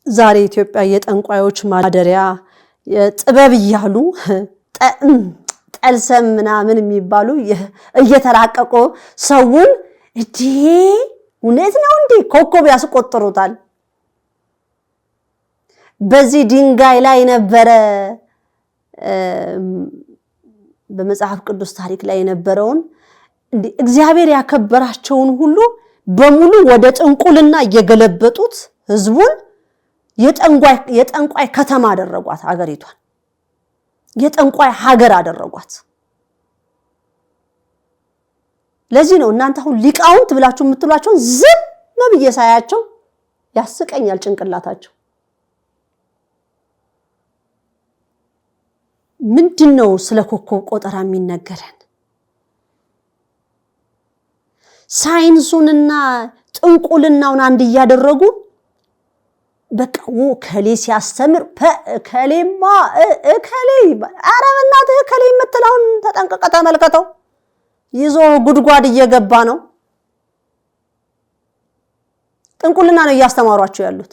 ዛሬ ኢትዮጵያ የጠንቋዮች ማደሪያ ጥበብ ይያሉ ጠልሰም ምናምን የሚባሉ እየተራቀቁ ሰውን እዲ እውነት ነው እንዴ ኮኮብ ያስቆጥሩታል በዚህ ድንጋይ ላይ ነበረ በመጽሐፍ ቅዱስ ታሪክ ላይ ነበረውን እንዴ እግዚአብሔር ያከበራቸውን ሁሉ በሙሉ ወደ ጥንቁልና እየገለበጡት ህዝቡን የጠንቋይ ከተማ አደረጓት ሀገሪቷን የጠንቋይ ሀገር አደረጓት ለዚህ ነው እናንተ አሁን ሊቃውንት ብላችሁ የምትሏቸው ዝም ነብዬ ሳያቸው ያስቀኛል ጭንቅላታቸው ምንድነው ስለ ኮኮብ ቆጠራ የሚነገረን ሳይንሱንና ጥንቁልናውን አንድ ያደረጉ በቃ ከሌ ሲያስተምር ከሌማ ከሌ አረብናት ከሌ የምትለውን ተጠንቀቀ ተመልከተው ይዞ ጉድጓድ እየገባ ነው ጥንቁልና ነው ያስተማሯቸው ያሉት